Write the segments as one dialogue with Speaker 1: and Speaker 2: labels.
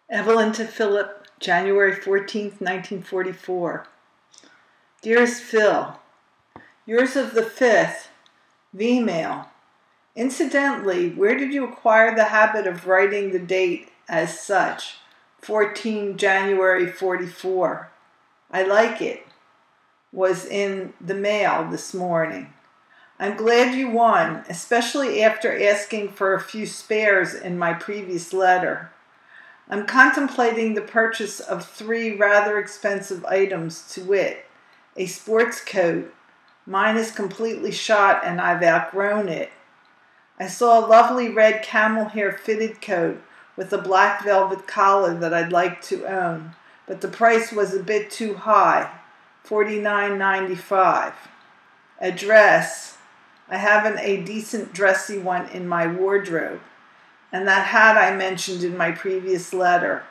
Speaker 1: Evelyn to Philip, January 14th, 1944. Dearest Phil, yours of the 5th, V-mail. Incidentally, where did you acquire the habit of writing the date as such? 14 January 44. I like it. Was in the mail this morning. I'm glad you won, especially after asking for a few spares in my previous letter. I'm contemplating the purchase of 3 rather expensive items, to wit, a sports coat. Mine is completely shot and I've outgrown it. I saw a lovely red camel hair fitted coat with a black velvet collar that I'd like to own, but the price was a bit too high, $49.95. A dress. I haven't a decent dressy one in my wardrobe. And that hat I mentioned in my previous letter.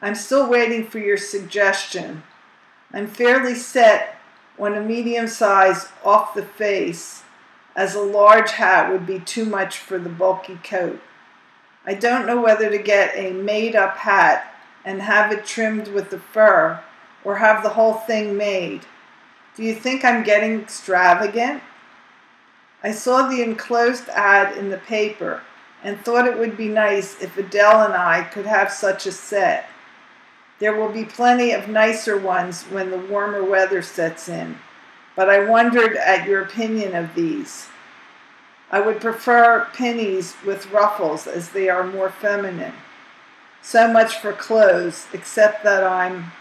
Speaker 1: I'm still waiting for your suggestion. I'm fairly set on a medium size off the face, as a large hat would be too much for the bulky coat. I don't know whether to get a made-up hat and have it trimmed with the fur, or have the whole thing made. Do you think I'm getting extravagant? I saw the enclosed ad in the paper and thought it would be nice if Adele and I could have such a set. There will be plenty of nicer ones when the warmer weather sets in, but I wondered at your opinion of these. I would prefer pinnies with ruffles, as they are more feminine. So much for clothes, except that I'm,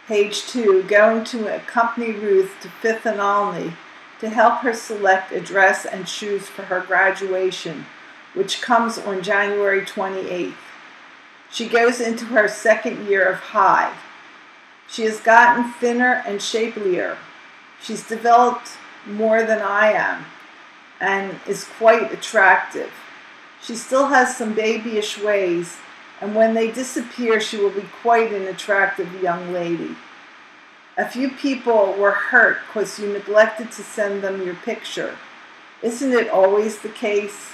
Speaker 1: page 2, going to accompany Ruth to Fifth and Olney to help her select a dress and shoes for her graduation, which comes on January 28th. She goes into her 2nd year of high. She has gotten thinner and shapelier. She's developed more than I am and is quite attractive. She still has some babyish ways, and when they disappear, she will be quite an attractive young lady. A few people were hurt because you neglected to send them your picture. Isn't it always the case?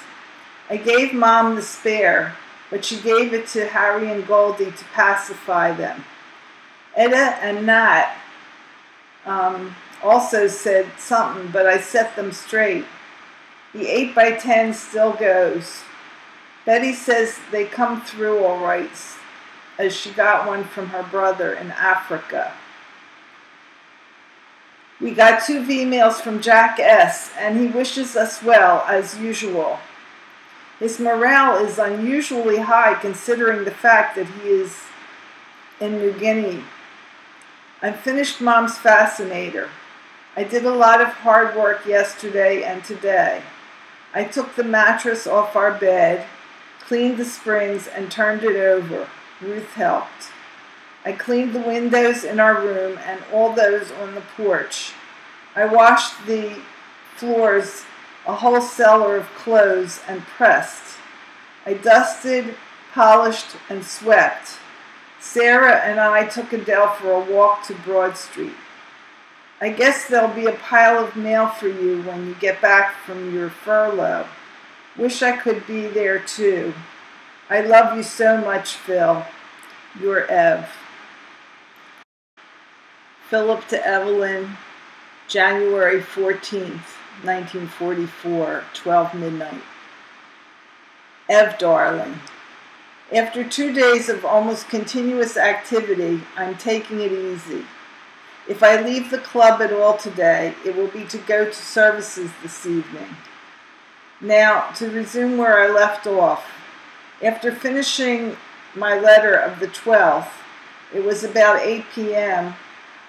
Speaker 1: I gave Mom the spare, but she gave it to Harry and Goldie to pacify them. Etta and Nat also said something, but I set them straight. The 8x10 still goes. Betty says they come through all right, as she got one from her brother in Africa. We got 2 V-mails from Jack S., and he wishes us well, as usual. His morale is unusually high considering the fact that he is in New Guinea. I finished Mom's Fascinator. I did a lot of hard work yesterday and today. I took the mattress off our bed, cleaned the springs, and turned it over. Ruth helped. I cleaned the windows in our room and all those on the porch. I washed the floors, a whole cellar of clothes, and pressed. I dusted, polished, and swept. Sarah and I took Adele for a walk to Broad Street. I guess there'll be a pile of mail for you when you get back from your furlough. Wish I could be there too. I love you so much, Phil. Your Ev. Philip to Evelyn, January 14th, 1944, 12 midnight. Ev, darling. After 2 days of almost continuous activity, I'm taking it easy. If I leave the club at all today, it will be to go to services this evening. Now, to resume where I left off. After finishing my letter of the 12th, it was about 8 p.m.,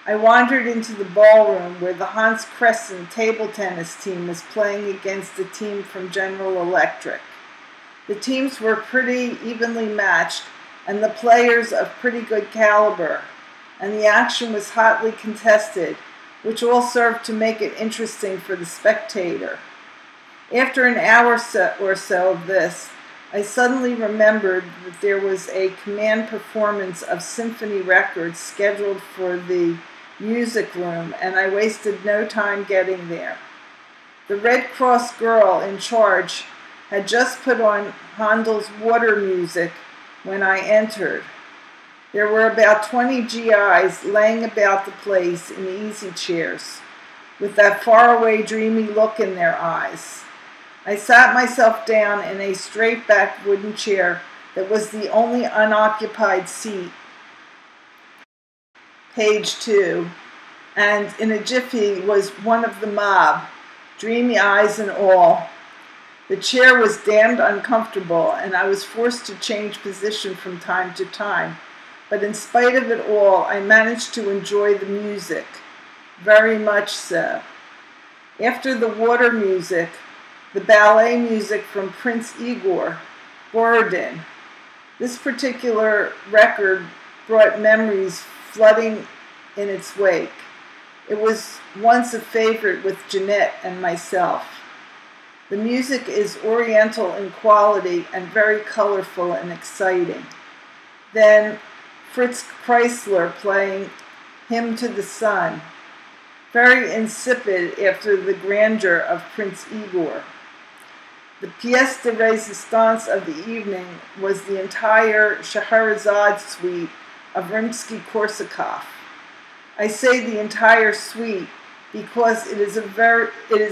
Speaker 1: I wandered into the ballroom where the Hans Crescent table tennis team was playing against a team from General Electric. The teams were pretty evenly matched and the players of pretty good caliber, and the action was hotly contested, which all served to make it interesting for the spectator. After an hour or so of this, I suddenly remembered that there was a command performance of symphony records scheduled for the music room, and I wasted no time getting there. The Red Cross girl in charge had just put on Handel's Water music when I entered. There were about 20 GIs laying about the place in easy chairs, with that faraway, dreamy look in their eyes. I sat myself down in a straight-backed wooden chair that was the only unoccupied seat. Page 2, and in a jiffy was one of the mob, dreamy eyes and all. The chair was damned uncomfortable, and I was forced to change position from time to time. But in spite of it all, I managed to enjoy the music, very much so. After the water music, the ballet music from Prince Igor, Borodin. This particular record brought memories flooding in its wake. It was once a favorite with Jeanette and myself. The music is oriental in quality and very colorful and exciting. Then Fritz Kreisler playing Hymn to the Sun, very insipid after the grandeur of Prince Igor. The pièce de résistance of the evening was the entire Scheherazade suite of Rimsky-Korsakov. I say the entire suite because it is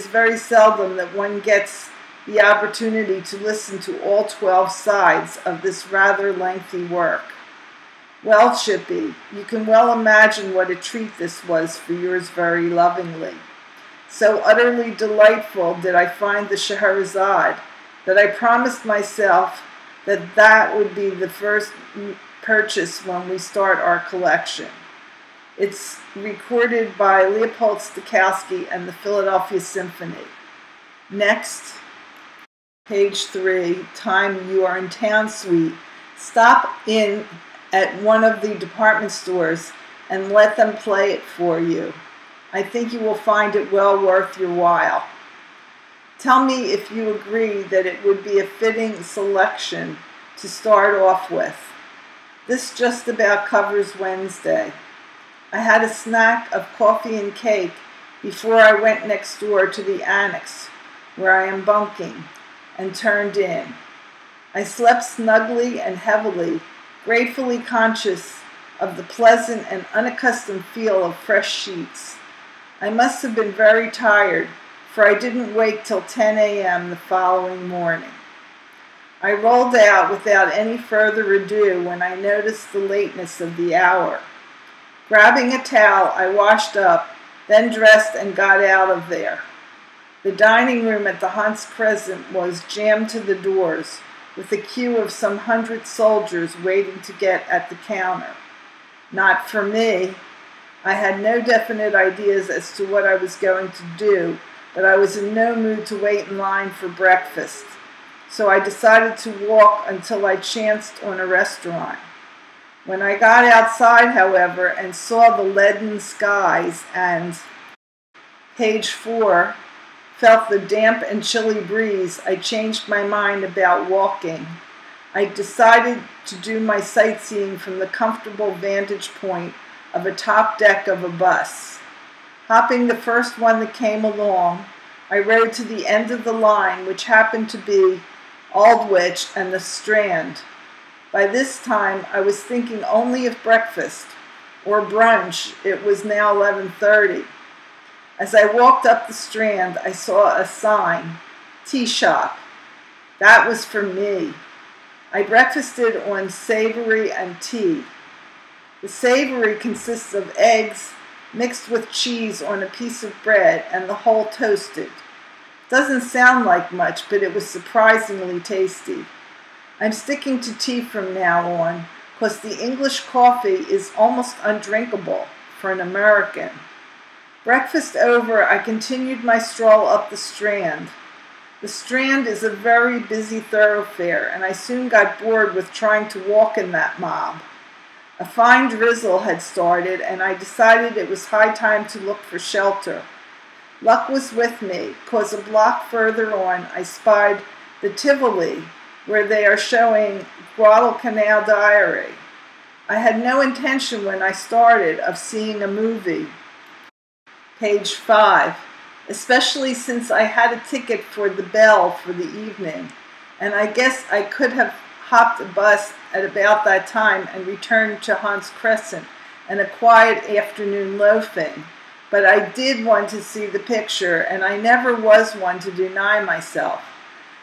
Speaker 1: very seldom that one gets the opportunity to listen to all 12 sides of this rather lengthy work. Well, Chippy, you can well imagine what a treat this was for yours very lovingly. So utterly delightful did I find the Scheherazade that I promised myself that that would be the first purchase when we start our collection. It's recorded by Leopold Stokowski and the Philadelphia Symphony. Next, page 3, Time You Are in Town Suite. Stop in at one of the department stores and let them play it for you. I think you will find it well worth your while. Tell me if you agree that it would be a fitting selection to start off with. This just about covers Wednesday. I had a snack of coffee and cake before I went next door to the annex, where I am bunking, and turned in. I slept snugly and heavily, gratefully conscious of the pleasant and unaccustomed feel of fresh sheets. I must have been very tired, for I didn't wake till 10 a.m. the following morning. I rolled out without any further ado when I noticed the lateness of the hour. Grabbing a towel, I washed up, then dressed and got out of there. The dining room at the Hans Crescent was jammed to the doors, with a queue of some 100 soldiers waiting to get at the counter. Not for me. I had no definite ideas as to what I was going to do, but I was in no mood to wait in line for breakfast, so I decided to walk until I chanced on a restaurant. When I got outside, however, and saw the leaden skies and, page 4, felt the damp and chilly breeze, I changed my mind about walking. I decided to do my sightseeing from the comfortable vantage point of a top deck of a bus. Hopping the first one that came along, I rode to the end of the line, which happened to be Aldwych and the Strand. By this time, I was thinking only of breakfast, or brunch. It was now 11:30. As I walked up the Strand, I saw a sign, tea shop. That was for me. I breakfasted on savory and tea. The savory consists of eggs mixed with cheese on a piece of bread and the whole toasted. Doesn't sound like much, but it was surprisingly tasty. I'm sticking to tea from now on, because the English coffee is almost undrinkable for an American. Breakfast over, I continued my stroll up the Strand. The Strand is a very busy thoroughfare, and I soon got bored with trying to walk in that mob. A fine drizzle had started, and I decided it was high time to look for shelter. Luck was with me, because a block further on I spied the Tivoli, where they are showing Guadalcanal Diary. I had no intention when I started of seeing a movie. Page 5, especially since I had a ticket for the Bell for the evening, and I guess I could have hopped a bus at about that time and returned to Hans Crescent and a quiet afternoon loafing. But I did want to see the picture, and I never was one to deny myself.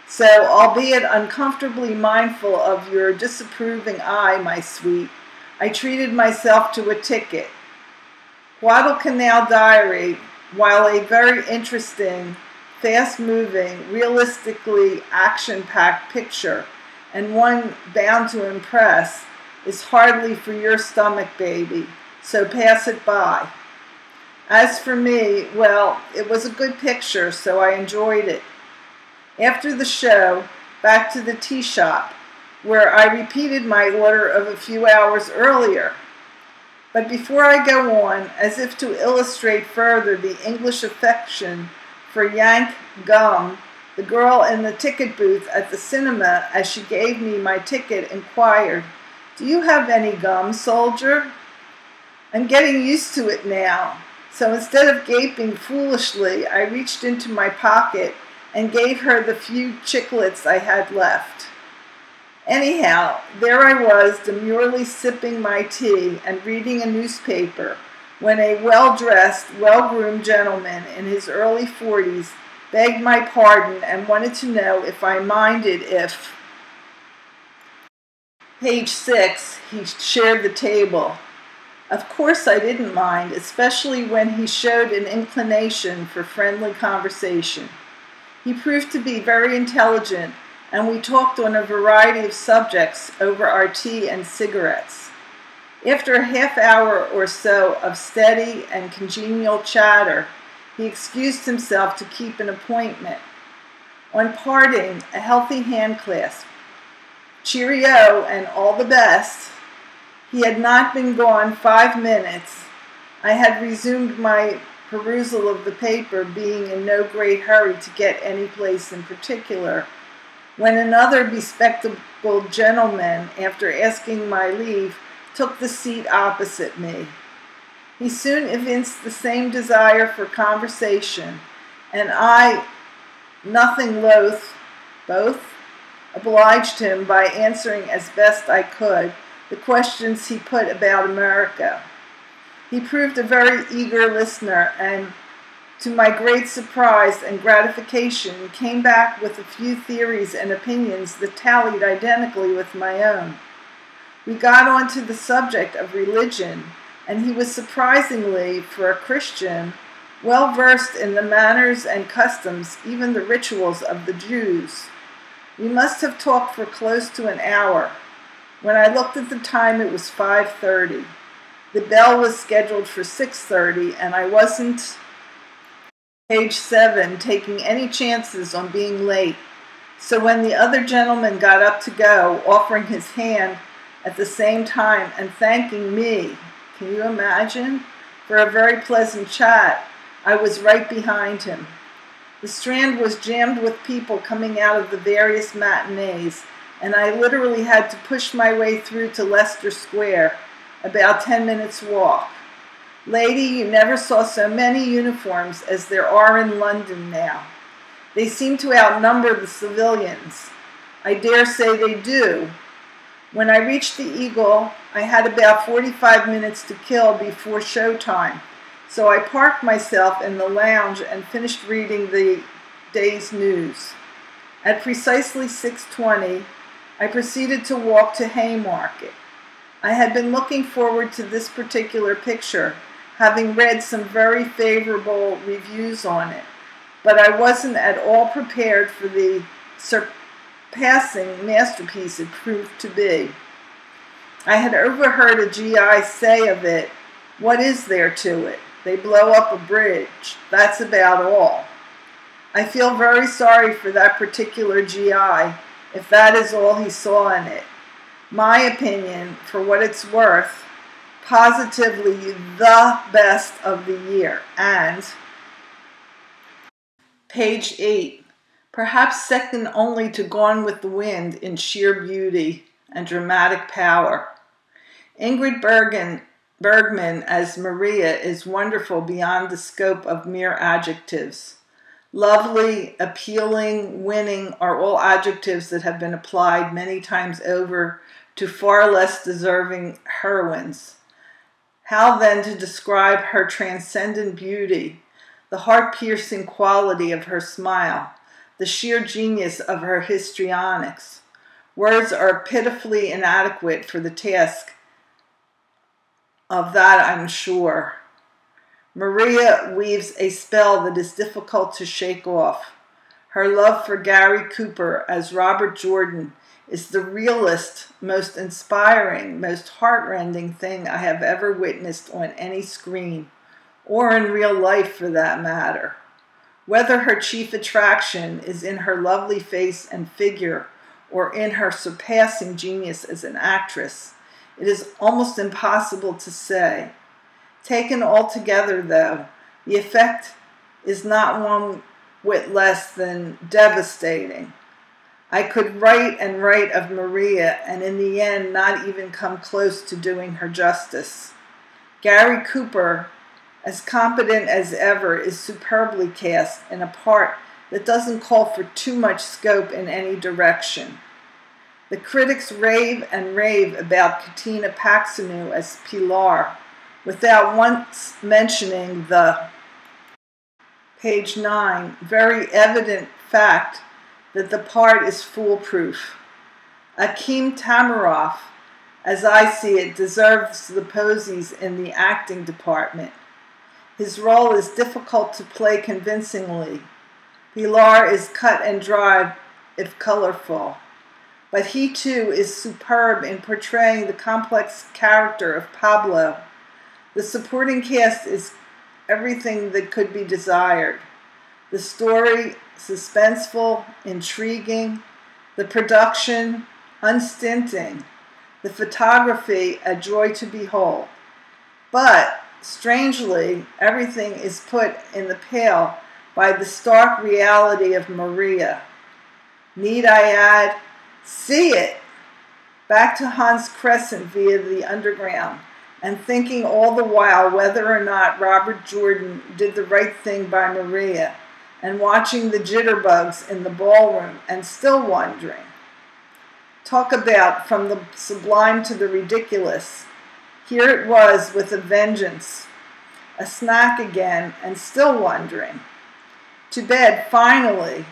Speaker 1: So, albeit uncomfortably mindful of your disapproving eye, my sweet, I treated myself to a ticket. Guadalcanal Diary, while a very interesting, fast-moving, realistically action-packed picture, and one bound to impress, is hardly for your stomach, baby, so pass it by. As for me, well, it was a good picture, so I enjoyed it. After the show, back to the tea shop, where I repeated my order of a few hours earlier. But before I go on, as if to illustrate further the English affection for Yank gum, the girl in the ticket booth at the cinema, as she gave me my ticket, inquired, "Do you have any gum, soldier?" I'm getting used to it now, so instead of gaping foolishly, I reached into my pocket and gave her the few chiclets I had left. Anyhow, there I was, demurely sipping my tea and reading a newspaper, when a well-dressed, well-groomed gentleman in his early 40s begged my pardon and wanted to know if I minded if, page 6, he shared the table. Of course I didn't mind, especially when he showed an inclination for friendly conversation. He proved to be very intelligent, and we talked on a variety of subjects over our tea and cigarettes. After a half hour or so of steady and congenial chatter, he excused himself to keep an appointment. On parting, a healthy handclasp. Cheerio and all the best. He had not been gone 5 minutes. I had resumed my perusal of the paper, being in no great hurry to get any place in particular, when another bespectacled gentleman, after asking my leave, took the seat opposite me. He soon evinced the same desire for conversation, and I, nothing loath, both obliged him by answering as best I could the questions he put about America. He proved a very eager listener, and to my great surprise and gratification, came back with a few theories and opinions that tallied identically with my own. We got on to the subject of religion, and he was surprisingly, for a Christian, well versed in the manners and customs, even the rituals of the Jews. We must have talked for close to an hour. When I looked at the time, it was 5:30. The bell was scheduled for 6:30, and I wasn't, page 7, taking any chances on being late. So when the other gentleman got up to go, offering his hand at the same time and thanking me, can you imagine, for a very pleasant chat, I was right behind him. The Strand was jammed with people coming out of the various matinees, and I literally had to push my way through to Leicester Square, about 10 minutes' walk. Lady, you never saw so many uniforms as there are in London now. They seem to outnumber the civilians. I dare say they do. When I reached the Eagle, I had about 45 minutes to kill before showtime, so I parked myself in the lounge and finished reading the day's news. At precisely 6:20, I proceeded to walk to Haymarket. I had been looking forward to this particular picture, having read some very favorable reviews on it, but I wasn't at all prepared for the surpassing masterpiece it proved to be. I had overheard a GI say of it, "What is there to it? They blow up a bridge. That's about all." I feel very sorry for that particular GI, if that is all he saw in it. My opinion, for what it's worth, positively the best of the year, and page 8, perhaps second only to Gone with the Wind in sheer beauty and dramatic power. Ingrid Bergman as Maria is wonderful beyond the scope of mere adjectives. Lovely, appealing, winning are all adjectives that have been applied many times over to far less deserving heroines. How then to describe her transcendent beauty, the heart-piercing quality of her smile, the sheer genius of her histrionics? Words are pitifully inadequate for the task of that, I'm sure. Maria weaves a spell that is difficult to shake off. Her love for Gary Cooper as Robert Jordan is the realest, most inspiring, most heartrending thing I have ever witnessed on any screen, or in real life for that matter. Whether her chief attraction is in her lovely face and figure, or in her surpassing genius as an actress, it is almost impossible to say. Taken all together, though, the effect is not one whit less than devastating. I could write and write of Maria, and in the end not even come close to doing her justice. Gary Cooper, as competent as ever, is superbly cast in a part that doesn't call for too much scope in any direction. The critics rave and rave about Katina Paxinou as Pilar, without once mentioning the, page 9, very evident fact that the part is foolproof. Akim Tamiroff, as I see it, deserves the posies in the acting department. His role is difficult to play convincingly. Pilar is cut and dried, if colorful. But he too is superb in portraying the complex character of Pablo. The supporting cast is everything that could be desired. The story, suspenseful, intriguing. The production, unstinting. The photography, a joy to behold. But, strangely, everything is put in the pale by the stark reality of Maria. Need I add? See it! Back to Hans Crescent via the Underground, and thinking all the while whether or not Robert Jordan did the right thing by Maria, and watching the jitterbugs in the ballroom, and still wondering. Talk about from the sublime to the ridiculous. Here it was with a vengeance. A snack again, and still wondering. To bed, finally,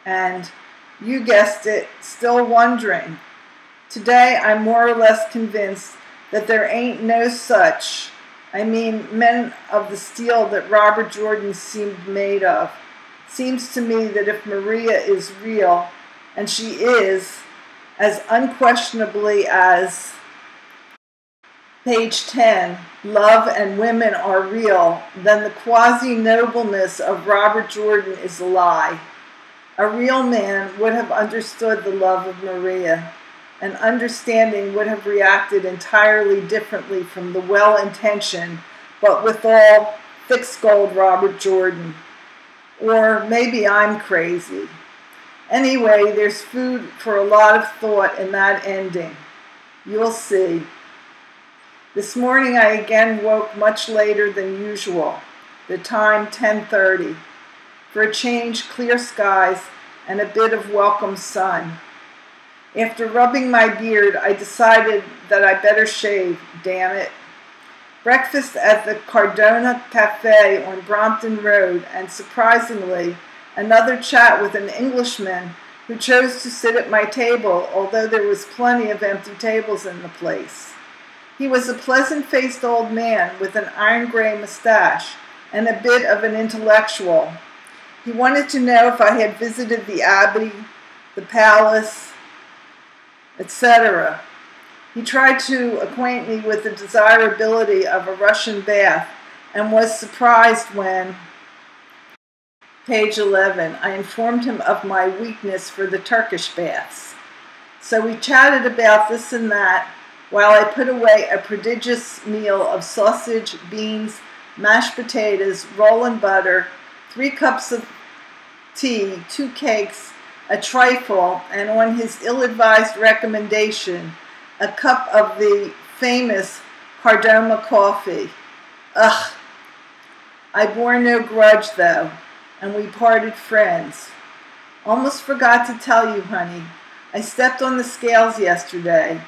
Speaker 1: and, you guessed it, still wondering. Today, I'm more or less convinced that there ain't no such, I mean, men of the steel that Robert Jordan seemed made of. Seems to me that if Maria is real, and she is, as unquestionably as, page 10, love and women are real, then the quasi-nobleness of Robert Jordan is a lie. A real man would have understood the love of Maria. An understanding would have reacted entirely differently from the well-intentioned, but withal thick-skulled Robert Jordan. Or maybe I'm crazy. Anyway, there's food for a lot of thought in that ending. You'll see. This morning I again woke much later than usual, the time 10:30. For a change, clear skies and a bit of welcome sun. After rubbing my beard, I decided that I better shave, damn it. Breakfast at the Cardona Cafe on Brompton Road, and surprisingly, another chat with an Englishman who chose to sit at my table, although there was plenty of empty tables in the place. He was a pleasant-faced old man with an iron-gray mustache and a bit of an intellectual. He wanted to know if I had visited the Abbey, the Palace, etc. He tried to acquaint me with the desirability of a Russian bath and was surprised when, page 11, I informed him of my weakness for the Turkish baths. So we chatted about this and that while I put away a prodigious meal of sausage, beans, mashed potatoes, roll and butter, 3 cups of tea, 2 cakes, a trifle, and on his ill-advised recommendation, a cup of the famous Cardoma coffee. Ugh! I bore no grudge, though. and we parted friends. Almost forgot to tell you, honey. I stepped on the scales yesterday,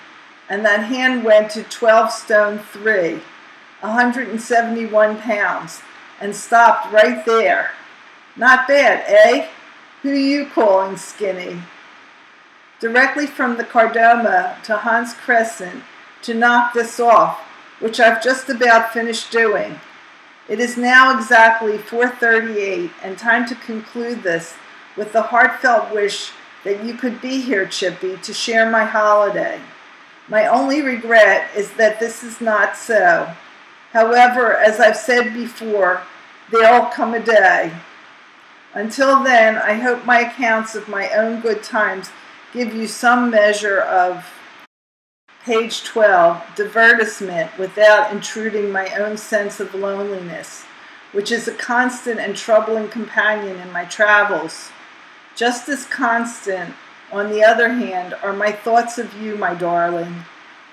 Speaker 1: and that hand went to 12 stone 3, 171 pounds, and stopped right there. Not bad, eh? Who are you calling skinny? Directly from the Cardoma to Hans Crescent to knock this off, which I've just about finished doing. It is now exactly 4:38 and time to conclude this with the heartfelt wish that you could be here, Chippy, to share my holiday. My only regret is that this is not so. However, as I've said before, there'll come a day. Until then, I hope my accounts of my own good times give you some measure of, page 12, divertisement without intruding my own sense of loneliness, which is a constant and troubling companion in my travels. Just as constant, on the other hand, are my thoughts of you, my darling,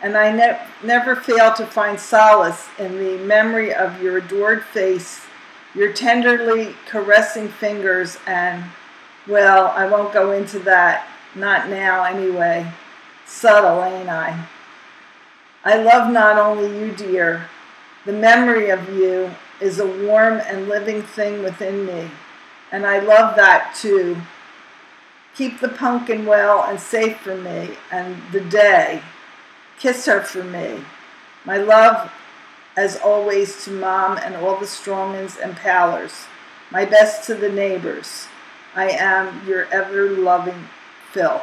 Speaker 1: and I never fail to find solace in the memory of your adored face, your tenderly caressing fingers, and, well, I won't go into that, not now anyway. Subtle, ain't I? I love not only you, dear. The memory of you is a warm and living thing within me, and I love that too. Keep the pumpkin well and safe for me, and the day. Kiss her for me. My love, as always, to Mom and all the Strongans and Pallers. My best to the neighbors. I am your ever-loving Phil.